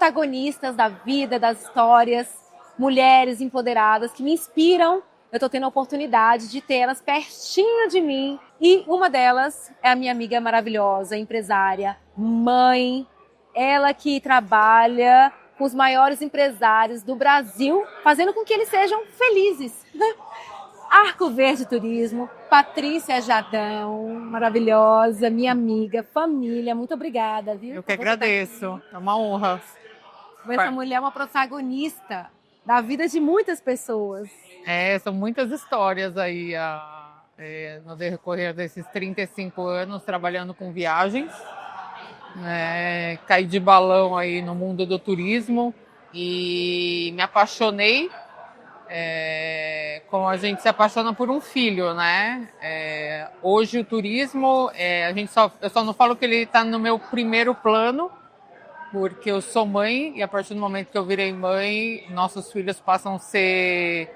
protagonistas da vida, das histórias, mulheres empoderadas que me inspiram. Eu estou tendo a oportunidade de tê-las pertinho de mim. E uma delas é a minha amiga maravilhosa, empresária, mãe. Ela que trabalha com os maiores empresários do Brasil, fazendo com que eles sejam felizes. Arco Verde Turismo, Patrícia Jadão, maravilhosa, minha amiga, família, muito obrigada, viu? Eu que agradeço, é uma honra. Essa mulher é uma protagonista da vida de muitas pessoas. São muitas histórias aí no decorrer desses 35 anos trabalhando com viagens. Caí de balão aí no mundo do turismo e me apaixonei. Como a gente se apaixona por um filho, né? Hoje o turismo, eu só não falo que ele está no meu primeiro plano, porque eu sou mãe e a partir do momento que eu virei mãe, nossos filhos passam a ser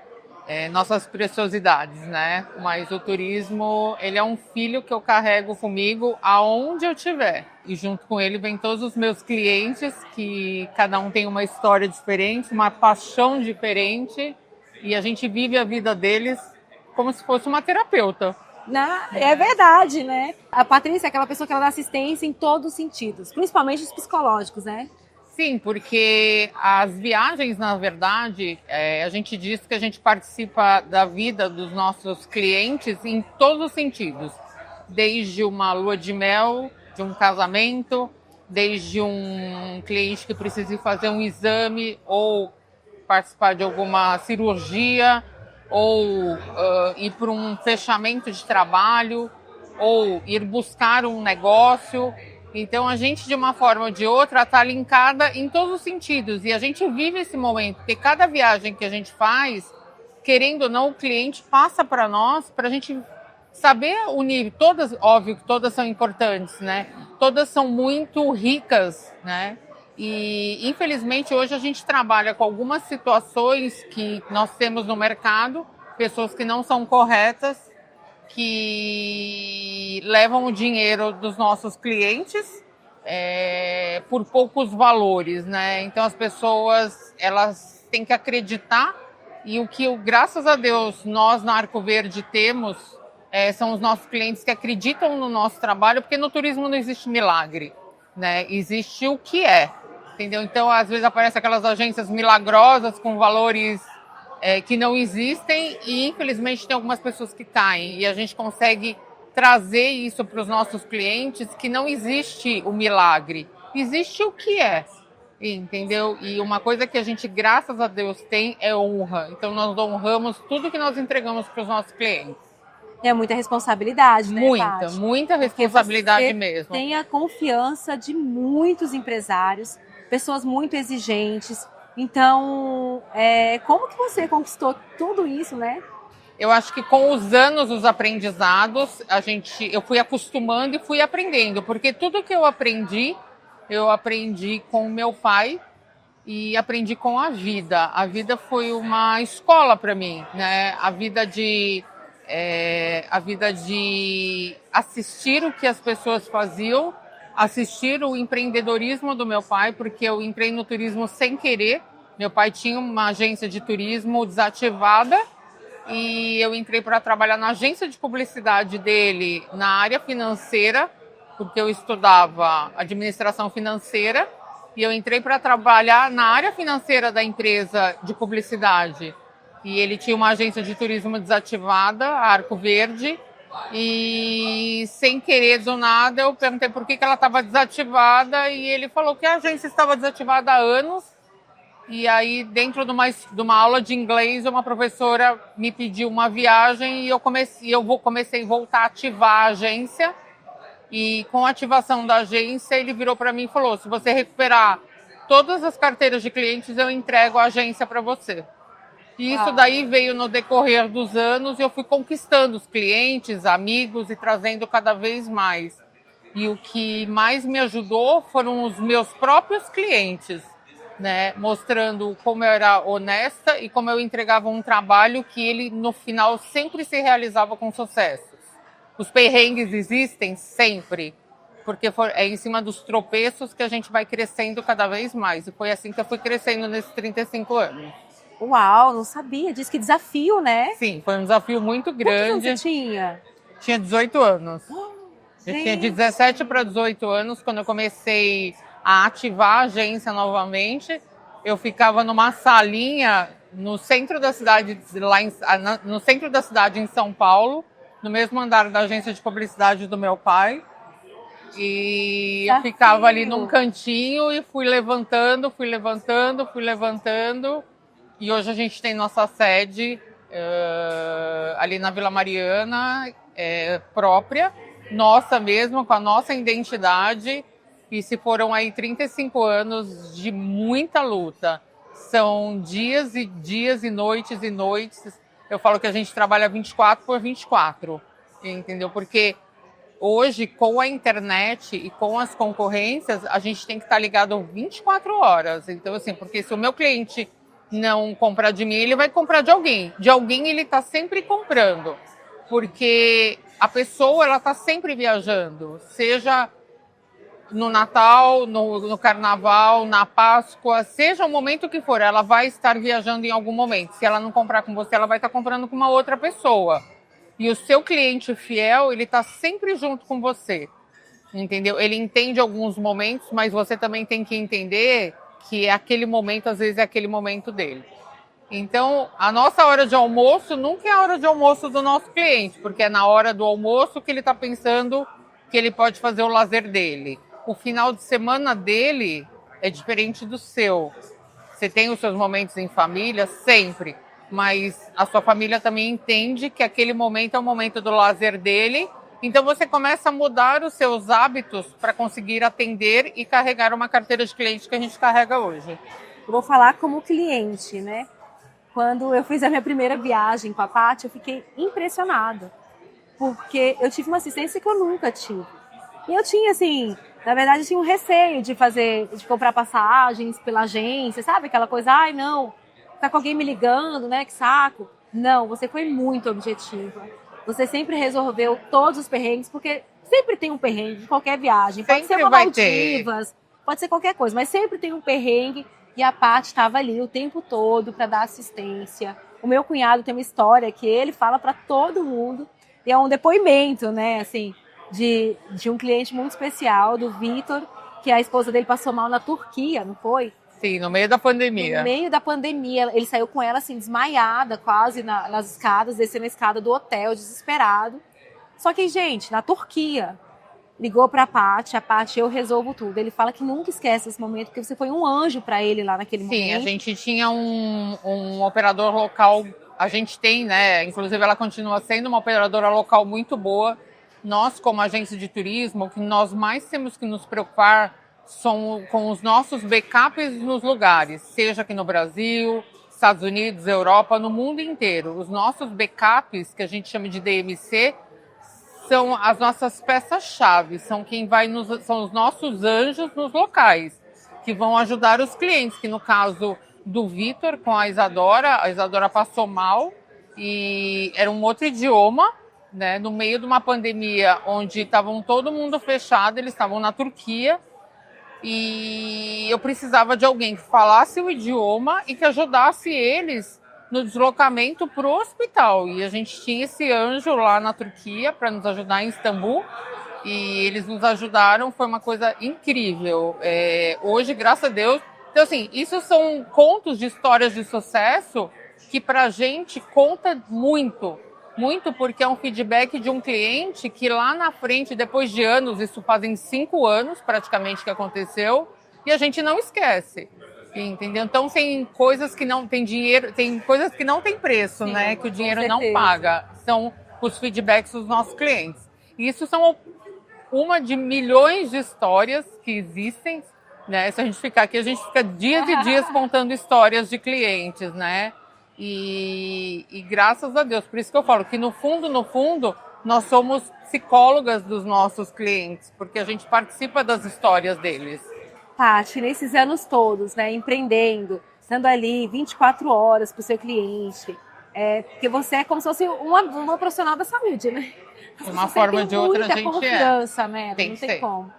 nossas preciosidades, né? Mas o turismo, ele é um filho que eu carrego comigo aonde eu estiver. E junto com ele vem todos os meus clientes, que cada um tem uma história diferente, uma paixão diferente. E a gente vive a vida deles como se fosse uma terapeuta. É verdade, né? A Patrícia é aquela pessoa que ela dá assistência em todos os sentidos, principalmente os psicológicos, né? Sim, porque as viagens, na verdade, a gente diz que a gente participa da vida dos nossos clientes em todos os sentidos. Desde uma lua de mel, de um casamento, desde um cliente que precisa fazer um exame ou participar de alguma cirurgia, ou ir para um fechamento de trabalho, ou ir buscar um negócio. Então a gente, de uma forma ou de outra, está linkada em todos os sentidos. E a gente vive esse momento, porque cada viagem que a gente faz, querendo ou não, o cliente passa para nós, para a gente saber unir. Todas, óbvio que todas são importantes, né? Todas são muito ricas, né? E, infelizmente, hoje a gente trabalha com algumas situações que nós temos no mercado, pessoas que não são corretas, que levam o dinheiro dos nossos clientes por poucos valores, né? Então, as pessoas, elas têm que acreditar, e o que, graças a Deus, nós na Arco Verde temos são os nossos clientes que acreditam no nosso trabalho, porque no turismo não existe milagre, né? Existe o que é. Entendeu? Então, às vezes aparecem aquelas agências milagrosas com valores que não existem e, infelizmente, tem algumas pessoas que caem. E a gente consegue trazer isso para os nossos clientes, que não existe o milagre, existe o que é, entendeu? E uma coisa que a gente, graças a Deus, tem é honra. Então, nós honramos tudo que nós entregamos para os nossos clientes. É muita responsabilidade, né, Paty? Muita responsabilidade mesmo. Tem a confiança de muitos empresários, pessoas muito exigentes. Então, como que você conquistou tudo isso, né? Eu acho que com os anos, os aprendizados, eu fui acostumando e fui aprendendo. Porque tudo que eu aprendi com o meu pai e aprendi com a vida. A vida foi uma escola para mim, né? A vida de assistir o que as pessoas faziam, assistir o empreendedorismo do meu pai, porque eu entrei no turismo sem querer. Meu pai tinha uma agência de turismo desativada e eu entrei para trabalhar na agência de publicidade dele, na área financeira, porque eu estudava administração financeira, e eu entrei para trabalhar na área financeira da empresa de publicidade. E ele tinha uma agência de turismo desativada, a Arco Verde, e sem querer, do nada, eu perguntei por que ela estava desativada, e ele falou que a agência estava desativada há anos. E aí, dentro de uma aula de inglês, uma professora me pediu uma viagem e eu comecei a voltar a ativar a agência. E com a ativação da agência, ele virou para mim e falou: se você recuperar todas as carteiras de clientes, eu entrego a agência para você. E isso daí veio no decorrer dos anos e eu fui conquistando os clientes, amigos e trazendo cada vez mais. E o que mais me ajudou foram os meus próprios clientes, né? Mostrando como eu era honesta e como eu entregava um trabalho que ele, no final, sempre se realizava com sucesso. Os perrengues existem sempre, porque é em cima dos tropeços que a gente vai crescendo cada vez mais. E foi assim que eu fui crescendo nesses 35 anos. Uau, não sabia disso. Que desafio, né? Sim, foi um desafio muito grande. Quantos anos você tinha? Tinha 18 anos. Eu Gente. tinha de 17 para 18 anos quando eu comecei a ativar a agência novamente. Eu ficava numa salinha no centro da cidade, no centro da cidade em São Paulo, no mesmo andar da agência de publicidade do meu pai. E eu ficava ali num cantinho e fui levantando. E hoje a gente tem nossa sede ali na Vila Mariana, própria, nossa mesmo, com a nossa identidade. E se foram aí 35 anos de muita luta. São dias e dias e noites e noites. Eu falo que a gente trabalha 24 por 24, entendeu? Porque hoje, com a internet e com as concorrências, a gente tem que estar ligado 24 horas. Então, assim, porque se o meu cliente não comprar de mim, ele vai comprar de alguém. De alguém ele está sempre comprando. Porque a pessoa, ela está sempre viajando. Seja no Natal, no Carnaval, na Páscoa, seja o momento que for, ela vai estar viajando em algum momento. Se ela não comprar com você, ela vai estar comprando com uma outra pessoa. E o seu cliente fiel, ele está sempre junto com você, entendeu? Ele entende alguns momentos, mas você também tem que entender que aquele momento, às vezes, é aquele momento dele. Então, a nossa hora de almoço nunca é a hora de almoço do nosso cliente, porque é na hora do almoço que ele está pensando que ele pode fazer o lazer dele. O final de semana dele é diferente do seu. Você tem os seus momentos em família, sempre. Mas a sua família também entende que aquele momento é o momento do lazer dele. Então você começa a mudar os seus hábitos para conseguir atender e carregar uma carteira de cliente que a gente carrega hoje. Eu vou falar como cliente, né? Quando eu fiz a minha primeira viagem com a Paty, eu fiquei impressionada. Porque eu tive uma assistência que eu nunca tive. E eu tinha, assim, na verdade, eu tinha um receio de comprar passagens pela agência, sabe? Aquela coisa, ai, não, tá com alguém me ligando, né? Que saco. Não, você foi muito objetiva. Você sempre resolveu todos os perrengues, porque sempre tem um perrengue de qualquer viagem. Pode Sempre ser uma vai Maldivas, pode ser qualquer coisa, mas sempre tem um perrengue. E a Paty estava ali o tempo todo para dar assistência. O meu cunhado tem uma história que ele fala para todo mundo. E é um depoimento, né, assim, de um cliente muito especial, do Vitor, que a esposa dele passou mal na Turquia, não foi? Sim, no meio da pandemia. No meio da pandemia, ele saiu com ela assim, desmaiada quase nas escadas, descendo a escada do hotel, desesperado. Só que, gente, na Turquia, ligou pra Paty, eu resolvo tudo. Ele fala que nunca esquece esse momento, porque você foi um anjo pra ele lá naquele momento. Sim, a gente tinha um operador local, a gente tem, né? Inclusive ela continua sendo uma operadora local muito boa. Nós, como agência de turismo, o que nós mais temos que nos preocupar são com os nossos backups nos lugares, seja aqui no Brasil, Estados Unidos, Europa, no mundo inteiro. Os nossos backups, que a gente chama de DMC, são as nossas peças-chave, são são os nossos anjos nos locais, que vão ajudar os clientes, que no caso do Vitor com a Isadora passou mal e era um outro idioma, né, no meio de uma pandemia onde estavam todo mundo fechado, eles estavam na Turquia e eu precisava de alguém que falasse o idioma e que ajudasse eles no deslocamento para o hospital. E a gente tinha esse anjo lá na Turquia para nos ajudar em Istambul e eles nos ajudaram, foi uma coisa incrível. Hoje, graças a Deus, então assim, isso são contos de histórias de sucesso que para a gente conta muito. Muito porque é um feedback de um cliente que lá na frente, depois de anos, isso fazem 5 anos praticamente que aconteceu, e a gente não esquece, entendeu? Então tem coisas que não tem dinheiro, tem coisas que não tem preço, sim, né? Que o dinheiro não paga. São os feedbacks dos nossos clientes. E isso são uma de milhões de histórias que existem, né? Se a gente ficar aqui, a gente fica dias e dias contando histórias de clientes, né? E graças a Deus, por isso que eu falo que no fundo, nós somos psicólogas dos nossos clientes, porque a gente participa das histórias deles. Paty, nesses anos todos, né, empreendendo, estando ali 24 horas para o seu cliente, Porque você é como se fosse uma profissional da saúde, né? De uma forma ou de outra, a gente confiança, né? Tem Não que tem ser. como.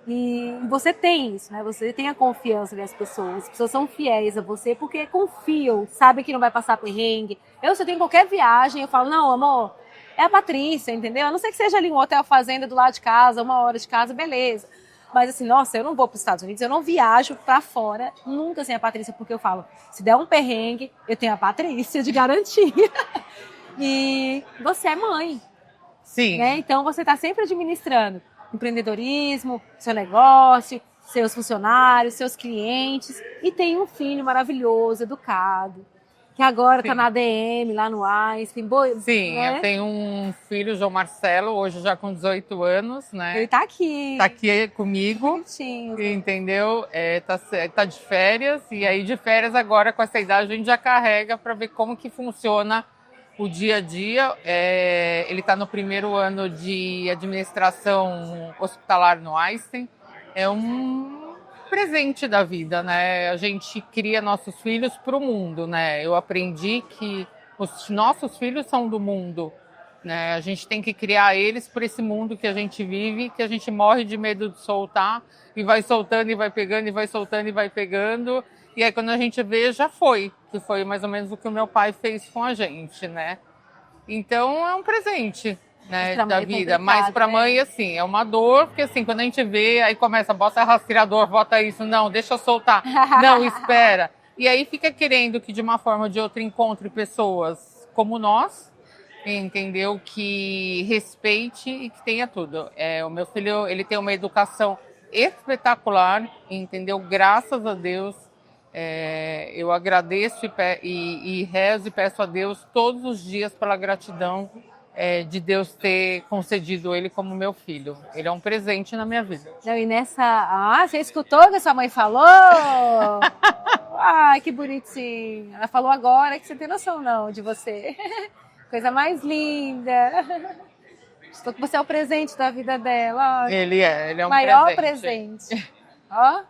E você tem isso, né? Você tem a confiança das pessoas. As pessoas são fiéis a você porque confiam, sabem que não vai passar perrengue. Se eu tenho qualquer viagem, eu falo, não, amor, é a Patrícia, entendeu? A não ser que seja ali um hotel fazenda do lado de casa, 1 hora de casa, beleza. Mas assim, nossa, eu não vou para os Estados Unidos, eu não viajo para fora, nunca sem a Patrícia, porque eu falo, se der um perrengue, eu tenho a Patrícia de garantia. E você é mãe. Sim. Né? Então você está sempre administrando empreendedorismo, seu negócio, seus funcionários, seus clientes, e tem um filho maravilhoso, educado, que agora está na ADM, lá no Einstein. Sim, né? Eu tenho um filho, João Marcelo, hoje já com 18 anos, né? Ele está aqui. Está aqui comigo, bonitinho. Entendeu? Tá de férias, e aí de férias agora, com essa idade, a gente já carrega para ver como que funciona o dia a dia. Ele está no primeiro ano de administração hospitalar no Einstein. É um presente da vida, né? A gente cria nossos filhos para o mundo, né? Eu aprendi que os nossos filhos são do mundo, né? A gente tem que criar eles para esse mundo que a gente vive, que a gente morre de medo de soltar, e vai soltando e vai pegando, e vai soltando e vai pegando. E aí quando a gente vê, já foi, que foi mais ou menos o que o meu pai fez com a gente, né? Então é um presente, né, da vida. Mas para mãe, assim, é uma dor, porque assim, quando a gente vê, aí começa, bota rastreador, bota isso, não, deixa eu soltar, não, espera. E aí fica querendo que de uma forma ou de outra encontre pessoas como nós, entendeu? Que respeite e que tenha tudo. O meu filho, ele tem uma educação espetacular, entendeu? Graças a Deus. Eu agradeço e rezo e peço a Deus todos os dias pela gratidão de Deus ter concedido ele como meu filho. Ele é um presente na minha vida. E nessa... você escutou o que a sua mãe falou? Ai, que bonitinho. Ela falou agora que você tem noção não de você. Coisa mais linda. Estou que você é o presente da vida dela. Ele é um maior presente. Ó.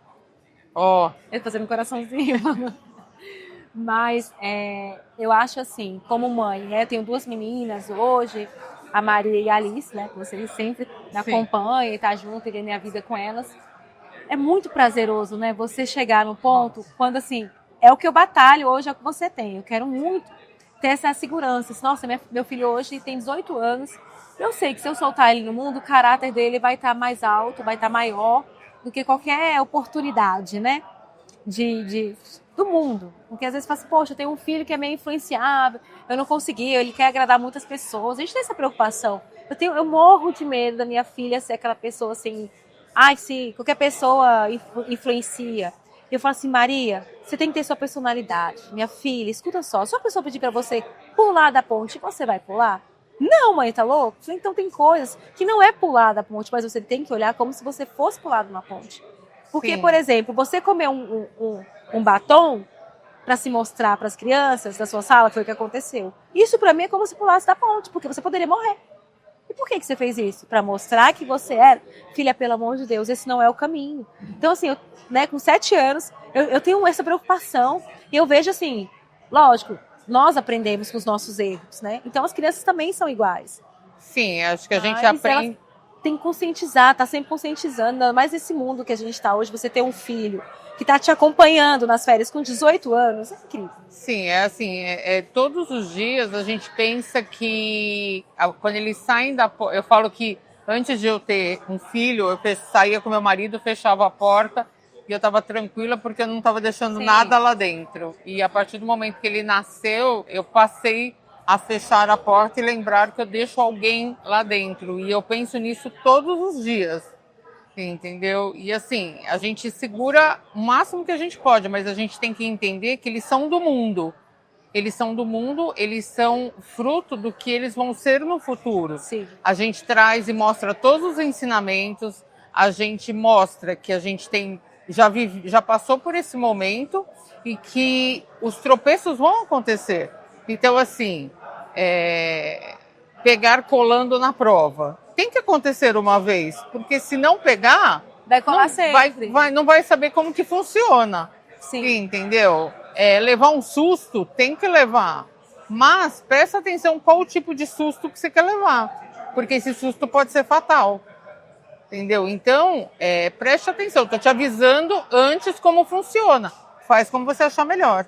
Ó. Eu tô fazendo um coraçãozinho. Mas eu acho assim, como mãe, né? Eu tenho 2 meninas hoje, a Maria e a Alice, né? Que você sempre me acompanha e tá junto e ganha a vida com elas. É muito prazeroso, né? Você chegar no ponto quando assim, é o que eu batalho hoje, é o que você tem. Eu quero muito ter essa segurança. Nossa, meu filho hoje tem 18 anos. Eu sei que se eu soltar ele no mundo, o caráter dele vai estar mais alto, vai estar maior do que qualquer oportunidade, né? Do mundo. Porque às vezes fala assim, poxa, eu tenho um filho que é meio influenciável, eu não consegui, ele quer agradar muitas pessoas. A gente tem essa preocupação. Eu morro de medo da minha filha ser aquela pessoa assim, se qualquer pessoa influencia. Eu falo assim, Maria, você tem que ter sua personalidade. Minha filha, escuta só, se uma pessoa pedir pra você pular da ponte, você vai pular? Não, mãe, tá louco? Então tem coisas que não é pular da ponte, mas você tem que olhar como se você fosse pular de uma ponte. Porque, por exemplo, você comer um batom para se mostrar para as crianças da sua sala, foi o que aconteceu. Isso para mim é como se pulasse da ponte, porque você poderia morrer. E por que você fez isso? Para mostrar que você era, filha, pelo amor de Deus, esse não é o caminho. Então, assim, com 7 anos, eu tenho essa preocupação e eu vejo assim, lógico, nós aprendemos com os nossos erros, né? Então as crianças também são iguais. Sim, acho que a gente aprende. Tem que conscientizar, tá sempre conscientizando, ainda mais nesse mundo que a gente está hoje, você ter um filho que tá te acompanhando nas férias com 18 anos, é incrível. Sim, assim, todos os dias a gente pensa que quando eles saem eu falo que antes de eu ter um filho, eu saía com meu marido, fechava a porta e eu estava tranquila porque eu não estava deixando nada lá dentro. E a partir do momento que ele nasceu, eu passei a fechar a porta e lembrar que eu deixo alguém lá dentro. E eu penso nisso todos os dias, entendeu? E assim, a gente segura o máximo que a gente pode, mas a gente tem que entender que eles são do mundo. Eles são do mundo, eles são fruto do que eles vão ser no futuro. Sim. A gente traz e mostra todos os ensinamentos, a gente mostra que a gente já passou por esse momento e que os tropeços vão acontecer. Então, assim, pegar colando na prova. Tem que acontecer uma vez, porque se não pegar, vai colar sempre. Não vai saber como que funciona. Sim. Entendeu? Levar um susto, tem que levar. Mas presta atenção qual o tipo de susto que você quer levar, porque esse susto pode ser fatal. Entendeu? Então, preste atenção. Estou te avisando antes como funciona. Faz como você achar melhor.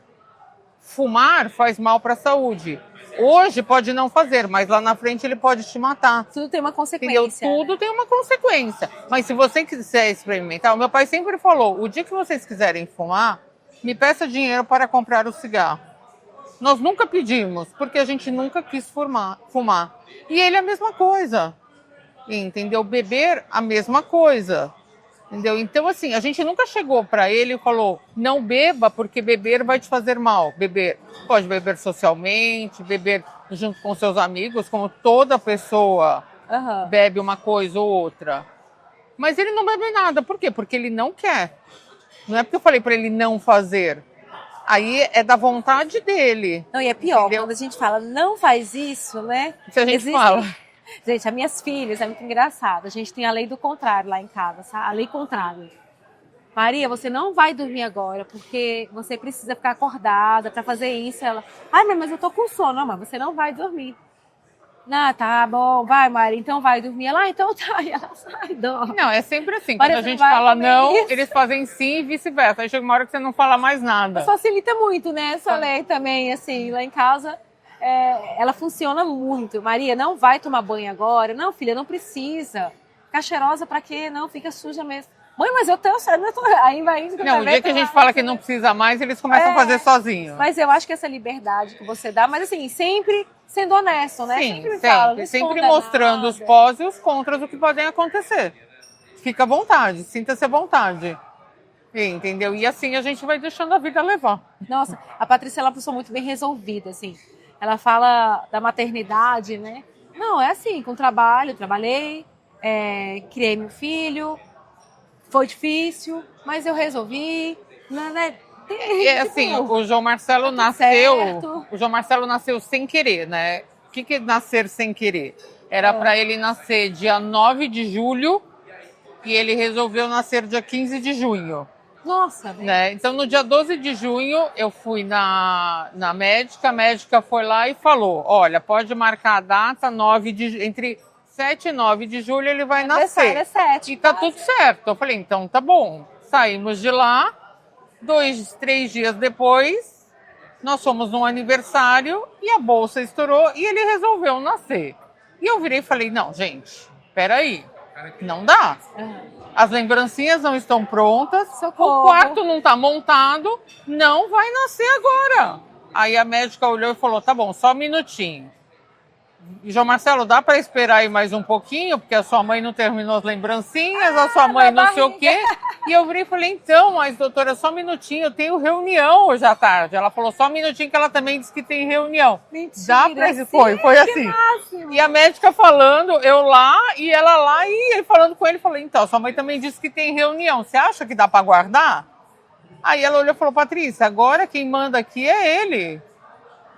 Fumar faz mal para a saúde. Hoje pode não fazer, mas lá na frente ele pode te matar. Tudo tem uma consequência. Entendeu? Tudo tem uma consequência. Mas se você quiser experimentar, o meu pai sempre falou, o dia que vocês quiserem fumar, me peça dinheiro para comprar o cigarro. Nós nunca pedimos, porque a gente nunca quis fumar. E ele é a mesma coisa. Entendeu? Beber, a mesma coisa. Entendeu? Então, assim, a gente nunca chegou para ele e falou, não beba porque beber vai te fazer mal. Beber, pode beber socialmente, beber junto com seus amigos, como toda pessoa bebe uma coisa ou outra. Mas ele não bebe nada. Por quê? Porque ele não quer. Não é porque eu falei para ele não fazer. Aí é da vontade dele. Não, e é pior, entendeu? quando a gente fala, não faz isso, né? Se a gente fala... Gente, as minhas filhas, é muito engraçado. A gente tem a lei do contrário lá em casa, sabe? A lei contrária. Maria, você não vai dormir agora, porque você precisa ficar acordada para fazer isso. Ela, ai, mas eu tô com sono. Não, mas você não vai dormir. Não, tá bom, vai, Maria, então vai dormir. Ela, então tá, e ela sai, dorme. Não, é sempre assim. Maria, quando a gente fala não, isso. eles fazem sim e vice-versa. Aí chega uma hora que você não fala mais nada. Facilita muito, né, essa lei também, assim, lá em casa. Ela funciona muito. Maria, não vai tomar banho agora. Não, filha, não precisa. Ficar cheirosa pra quê? Não, fica suja mesmo. Mãe, mas eu tenho... Aí vai indo... Não, o dia que a gente fala que não precisa mais, eles começam a fazer sozinho. Mas eu acho que essa liberdade que você dá... Mas assim, sempre sendo honesto, né? Sim, Sempre mostrando os pós e os contras do que podem acontecer. Fica à vontade, sinta-se à vontade. Entendeu? E assim a gente vai deixando a vida levar. Nossa, a Patrícia é uma pessoa muito bem resolvida, assim. Ela fala da maternidade, né? Não, é assim, com trabalho, trabalhei, criei meu filho, foi difícil, mas eu resolvi, né? Assim, o João Marcelo nasceu. O João Marcelo nasceu sem querer, né? O que é nascer sem querer? Era para ele nascer dia 9 de julho e ele resolveu nascer dia 15 de junho. Nossa, né? Então, no dia 12 de junho, eu fui na médica, a médica foi lá e falou, olha, pode marcar a data, entre 7 e 9 de julho ele vai nascer. É 7, e tá tudo certo. Eu falei, então tá bom. Saímos de lá, 2, 3 dias depois, nós fomos num aniversário e a bolsa estourou e ele resolveu nascer. E eu virei e falei, não, gente, peraí, não dá. As lembrancinhas não estão prontas, Socorro. O quarto não está montado, não vai nascer agora. Aí a médica olhou e falou, tá bom, só um minutinho. João Marcelo, dá para esperar aí mais um pouquinho, porque a sua mãe não terminou as lembrancinhas, a sua mãe não sei o quê. E eu virei e falei, então, mas doutora, só um minutinho, eu tenho reunião hoje à tarde. Ela falou, só um minutinho que ela também disse que tem reunião. Mentira, dá pra... sim, foi assim. Máximo. E a médica falando, eu lá, e ela lá, e ele falando com ele, falei, então, sua mãe também disse que tem reunião, você acha que dá para guardar? Aí ela olhou e falou, Patrícia, agora quem manda aqui é ele.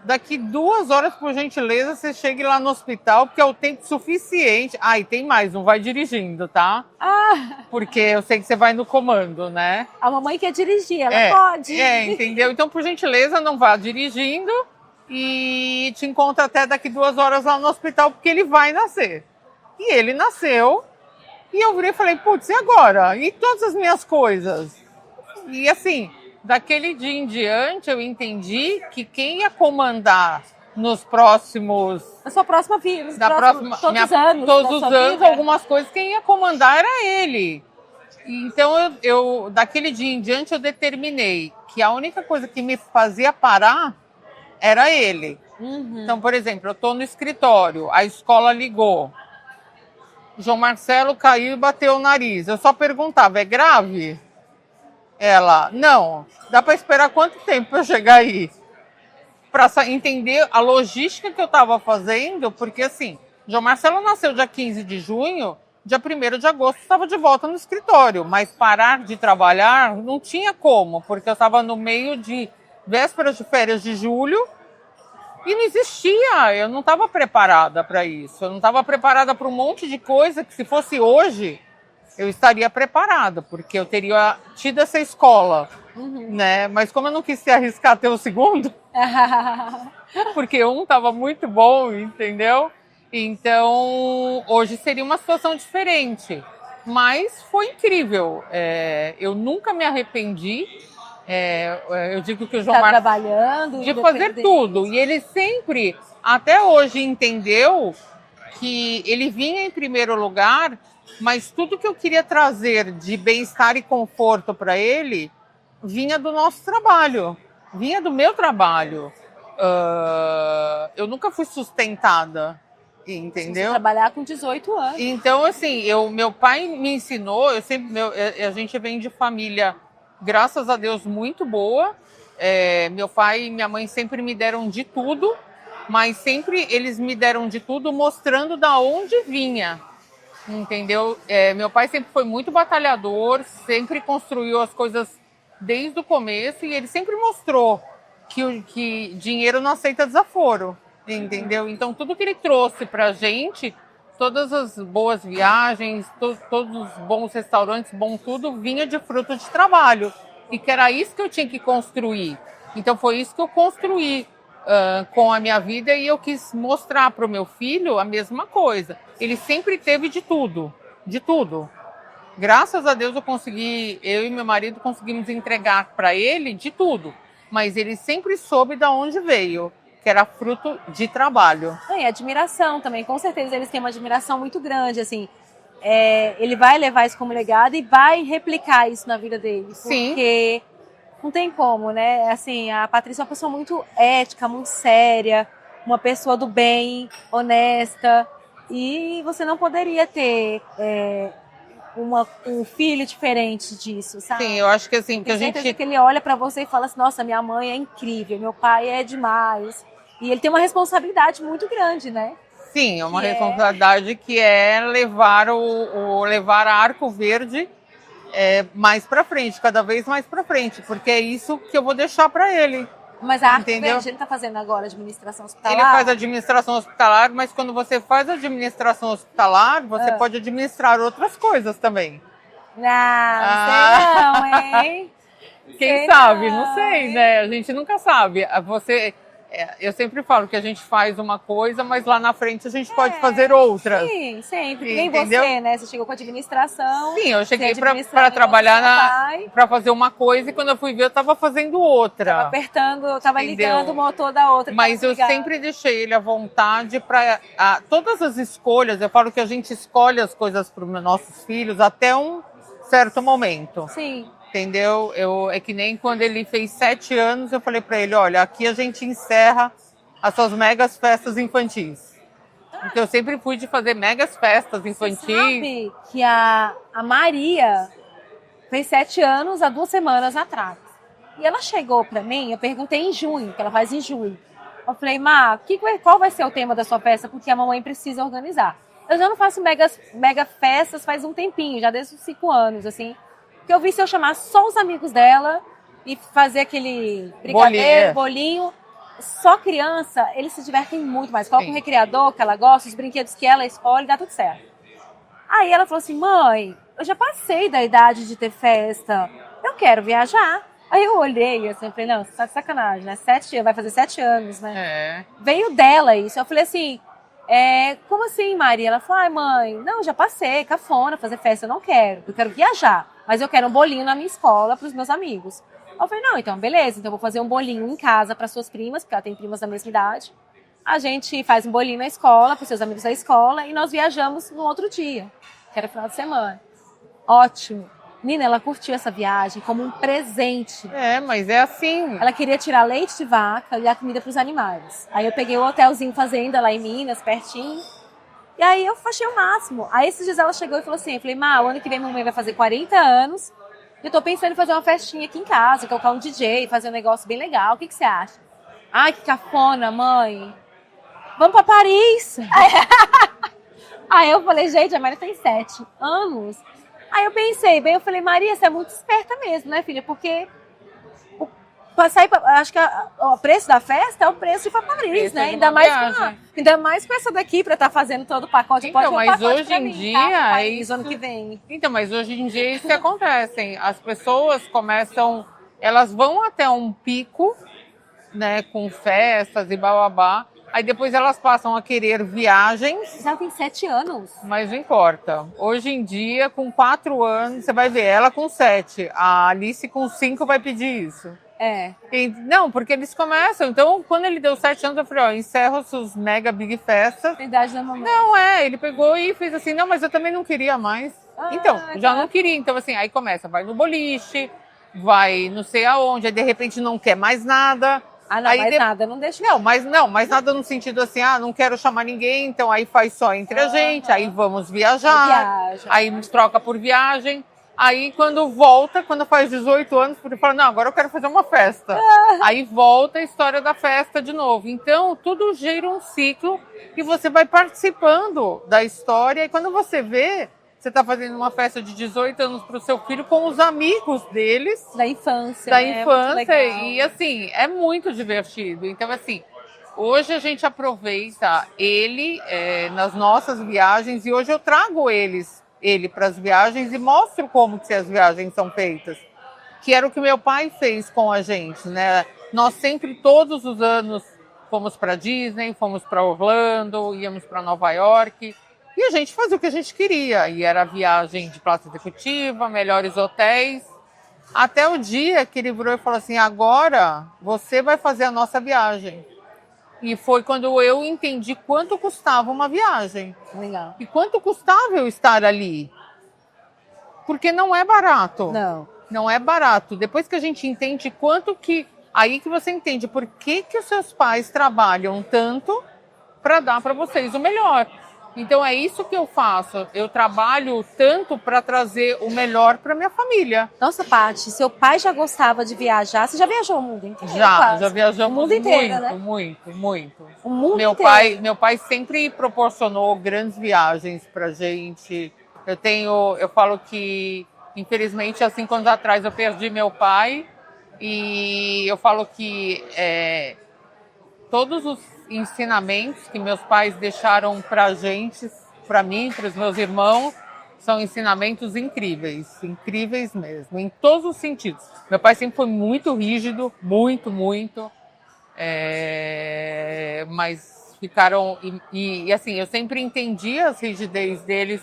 Daqui 2 horas, por gentileza, você chegue lá no hospital, porque é o tempo suficiente. Ah, e tem mais, não vai dirigindo, tá? Porque eu sei que você vai no comando, né? A mamãe quer dirigir, ela pode. Entendeu? Então, por gentileza, não vá dirigindo e te encontro até daqui 2 horas lá no hospital, porque ele vai nascer. E ele nasceu, e eu virei e falei, putz, e agora? E todas as minhas coisas? E assim... Daquele dia em diante, eu entendi que quem ia comandar nos próximos... Na sua próxima vida, todos os anos, algumas coisas, quem ia comandar era ele. Então, daquele dia em diante, eu determinei que a única coisa que me fazia parar era ele. Então, por exemplo, eu estou no escritório, a escola ligou. João Marcelo caiu e bateu o nariz. Eu só perguntava, é grave? Ela, não, dá para esperar quanto tempo para eu chegar aí? Para entender a logística que eu estava fazendo, porque assim, João Marcelo nasceu dia 15 de junho, dia 1º de agosto estava de volta no escritório, mas parar de trabalhar não tinha como, porque eu estava no meio de vésperas de férias de julho e não existia, eu não estava preparada para isso, eu não estava preparada para um monte de coisa que se fosse hoje... eu estaria preparada, porque eu teria tido essa escola, né? Mas como eu não quis se arriscar até o segundo, porque um estava muito bom, entendeu? Então, hoje seria uma situação diferente. Mas foi incrível. Eu nunca me arrependi. Eu digo que o João Tá Marcos trabalhando, de fazer tudo. E ele sempre, até hoje, entendeu que ele vinha em primeiro lugar, mas tudo que eu queria trazer de bem-estar e conforto para ele vinha do nosso trabalho, vinha do meu trabalho. Eu nunca fui sustentada, entendeu? Você trabalhar com 18 anos. Então, assim, meu pai me ensinou, a gente vem de família, graças a Deus, muito boa. Meu pai e minha mãe sempre me deram de tudo, mas sempre eles me deram de tudo mostrando da onde vinha, entendeu? Meu pai sempre foi muito batalhador, sempre construiu as coisas desde o começo e ele sempre mostrou que dinheiro não aceita desaforo, entendeu? Então, tudo que ele trouxe pra gente, todas as boas viagens, todos os bons restaurantes, bom tudo, vinha de fruto de trabalho. E que era isso que eu tinha que construir. Então, foi isso que eu construí com a minha vida e eu quis mostrar para o meu filho a mesma coisa. Ele sempre teve de tudo, de tudo. Graças a Deus eu e meu marido conseguimos entregar para ele de tudo. Mas ele sempre soube de onde veio, que era fruto de trabalho. E admiração também, com certeza eles têm uma admiração muito grande, assim. Ele vai levar isso como legado e vai replicar isso na vida dele. Sim. Porque não tem como, né? Assim, a Patrícia é uma pessoa muito ética, muito séria, uma pessoa do bem, honesta. E você não poderia ter um filho diferente disso, sabe? Sim, eu acho que assim, que a gente... que ele olha pra você e fala assim, nossa, minha mãe é incrível, meu pai é demais. E ele tem uma responsabilidade muito grande, né? Sim, é uma responsabilidade que é levar levar a Arco Verde mais para frente, cada vez mais para frente, porque é isso que eu vou deixar para ele. Mas a Arco Verde, ele tá fazendo agora administração hospitalar? Ele faz administração hospitalar, mas quando você faz administração hospitalar, você pode administrar outras coisas também. Não, sei não, hein? Quem sabe? Não sei, né? A gente nunca sabe. Eu sempre falo que a gente faz uma coisa, mas lá na frente a gente pode fazer outra. Sim, sempre. Nem entendeu? você, né? Você chegou com administração. Sim, eu cheguei para trabalhar para fazer uma coisa e quando eu fui ver eu estava fazendo outra. Tava apertando, tava ligando o motor da outra. Mas eu sempre deixei ele à vontade para todas as escolhas. Eu falo que a gente escolhe as coisas para os nossos filhos até um certo momento. Sim. Entendeu? É que nem quando ele fez 7 anos, eu falei para ele, olha, aqui a gente encerra as suas megas festas infantis. Então eu sempre fui de fazer megas festas infantis. Você sabe que a Maria fez 7 anos há 2 semanas atrás. E ela chegou para mim, eu perguntei em junho, que ela faz em julho. Eu falei, Má, qual vai ser o tema da sua festa? Porque a mamãe precisa organizar. Eu já não faço mega festas faz um tempinho, já desde os 5 anos, assim. Que eu vi se eu chamar só os amigos dela e fazer aquele brigadeiro, bolinho. Só criança, eles se divertem muito mais. Coloca um recreador que ela gosta, os brinquedos que ela escolhe, dá tudo certo. Aí ela falou assim, mãe, eu já passei da idade de ter festa, eu quero viajar. Aí eu olhei assim, eu falei, não, você tá de sacanagem, né? Vai fazer 7 anos, né? Veio dela isso. Eu falei assim, como assim, Maria? Ela falou, ai, mãe, não, já passei, cafona, fazer festa, eu quero viajar. Mas eu quero um bolinho na minha escola para os meus amigos. Eu falei, não, então beleza, então eu vou fazer um bolinho em casa para suas primas, porque ela tem primas da mesma idade. A gente faz um bolinho na escola, para os seus amigos da escola, e nós viajamos no outro dia, que era final de semana. Ótimo. Nina, ela curtiu essa viagem como um presente. Mas é assim. Ela queria tirar leite de vaca e a comida para os animais. Aí eu peguei o hotelzinho fazenda lá em Minas, pertinho. E aí eu achei o máximo. Aí esses dias ela chegou e falou assim, eu falei, Má, o ano que vem mamãe vai fazer 40 anos. E eu tô pensando em fazer uma festinha aqui em casa, colocar um DJ, fazer um negócio bem legal. O que você acha? Ai, que cafona, mãe. Vamos pra Paris. Aí eu falei, gente, a Maria tem 7 anos. Aí eu pensei, eu falei, Maria, você é muito esperta mesmo, né, filha? Porque acho que o preço da festa é o preço de ir pra Paris, né? Ainda mais com essa daqui pra estar fazendo todo o pacote. Então, mas hoje em dia... Paris, ano que vem. Então, mas hoje em dia isso que acontece. As pessoas elas vão até um pico né, com festas e bababá. Aí depois elas passam a querer viagens. Já tem 7 anos. Mas não importa. Hoje em dia, com 4 anos, você vai ver ela com 7. A Alice com 5 vai pedir isso. É. Não, porque eles começam. Então, quando ele deu 7 anos, eu falei, ó, encerra suas mega big festas. Verdade da mamãe. Não, ele pegou e fez assim, não, mas eu também não queria mais. Então, já não queria. Então, assim, aí começa, vai no boliche, vai não sei aonde, aí de repente não quer mais nada. Não, aí mais nada, não deixa. Não, mais nada no sentido assim, não quero chamar ninguém, então aí faz só entre a gente, aí vamos viajar, aí nos troca por viagem. Aí quando volta, quando faz 18 anos, ele fala, não, agora eu quero fazer uma festa. Aí volta a história da festa de novo. Então, tudo gira um ciclo e você vai participando da história. E quando você vê, você está fazendo uma festa de 18 anos para o seu filho com os amigos deles. Da infância. Da infância. E assim, é muito divertido. Então, assim, hoje a gente aproveita ele nas nossas viagens e hoje eu trago ele para as viagens e mostro como que as viagens são feitas. Que era o que meu pai fez com a gente, né? Nós sempre, todos os anos, fomos para Disney, fomos para Orlando, íamos para Nova York. E a gente fazia o que a gente queria. E era viagem de classe executiva, melhores hotéis. Até o dia que ele virou e falou assim, agora você vai fazer a nossa viagem. E foi quando eu entendi quanto custava uma viagem. Legal. E quanto custava eu estar ali. Porque não é barato. Não. Não é barato. Depois que a gente entende quanto que... Aí que você entende por que os seus pais trabalham tanto para dar para vocês o melhor. Então é isso que eu faço. Eu trabalho tanto para trazer o melhor para minha família. Nossa, Paty, seu pai já gostava de viajar. Você já viajou o mundo inteiro? Já viajamos o mundo inteiro, muito, né? muito. O mundo inteiro. Meu pai sempre proporcionou grandes viagens pra gente. Eu falo que, infelizmente, há 5 anos atrás eu perdi meu pai. E eu falo que todos os ensinamentos que meus pais deixaram pra gente, pra mim, para os meus irmãos, são ensinamentos incríveis, incríveis mesmo, em todos os sentidos. Meu pai sempre foi muito rígido, muito, mas ficaram... E assim, eu sempre entendi as rigidez deles,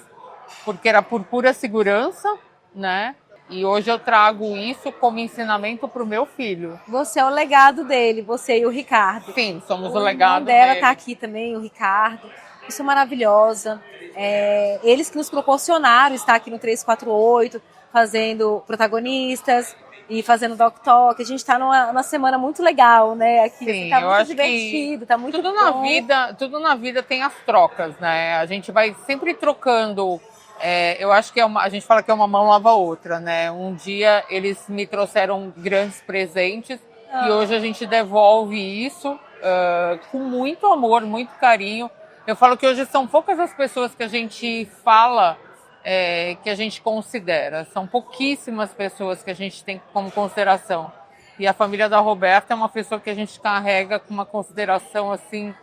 porque era por pura segurança, né? E hoje eu trago isso como ensinamento para o meu filho. Você é o legado dele, você e o Ricardo. Sim, somos o legado dele. O irmão dela dele. tá aqui também, o Ricardo. Isso é maravilhosa. Eles que nos proporcionaram estar aqui no 348, fazendo protagonistas e fazendo Doc Talk. A gente está numa semana muito legal, né? Aqui. Sim, tá eu muito acho divertido, tá muito tudo bom. Tudo na vida tem as trocas, né? A gente vai sempre trocando. Eu acho que a gente fala que uma mão lava a outra, né? Um dia eles me trouxeram grandes presentes e hoje a gente devolve isso com muito amor, muito carinho. Eu falo que hoje são poucas as pessoas que a gente fala, que a gente considera. São pouquíssimas pessoas que a gente tem como consideração. E a família da Roberta é uma pessoa que a gente carrega com uma consideração assim,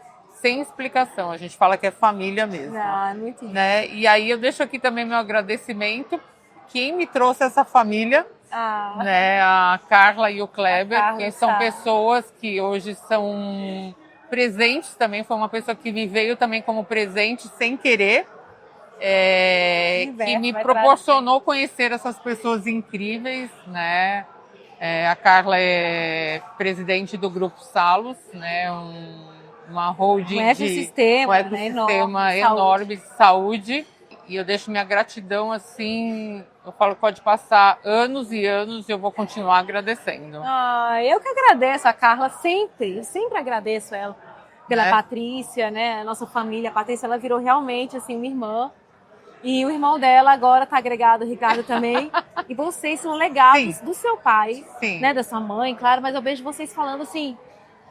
sem explicação. A gente fala que é família mesmo. Muito né? E aí eu deixo aqui também meu agradecimento. Quem me trouxe essa família, né? A Carla e o Kleber, que são pessoas que hoje são presentes também. Foi uma pessoa que me veio também como presente sem querer. Que me proporcionou conhecer essas pessoas incríveis, né? A Carla é presidente do Grupo Salos, né? Uma holding um ecossistema enorme de saúde. E eu deixo minha gratidão assim, eu falo que pode passar anos e anos e eu vou continuar agradecendo. Eu que agradeço a Carla sempre, eu sempre agradeço ela pela Patrícia, né? A nossa família, a Patrícia, ela virou realmente assim uma irmã. E o irmão dela agora tá agregado, o Ricardo também. E vocês são legados do seu pai, né? Da sua mãe, claro, mas eu vejo vocês falando assim,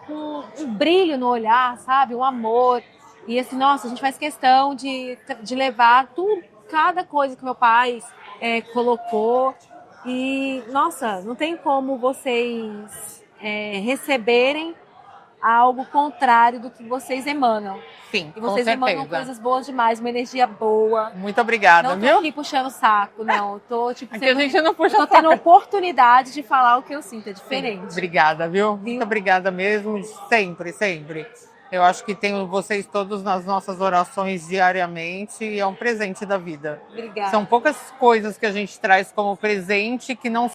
um brilho no olhar, sabe? Um amor. E assim, nossa, a gente faz questão de levar cada coisa que meu pai colocou. E, nossa, não tem como vocês receberem algo contrário do que vocês emanam. Sim, E com vocês emanam certeza. coisas boas demais, uma energia boa. Muito obrigada, Não tô viu? aqui puxando o saco, não. Tô, tipo, Aqui a gente não eu puxa tô tendo a oportunidade de falar o que eu sinto, é diferente. Obrigada, viu? Viu? Muito obrigada mesmo, sempre, sempre. Eu acho que tenho vocês todos nas nossas orações diariamente e é um presente da vida. Obrigada. São poucas coisas que a gente traz como presente que não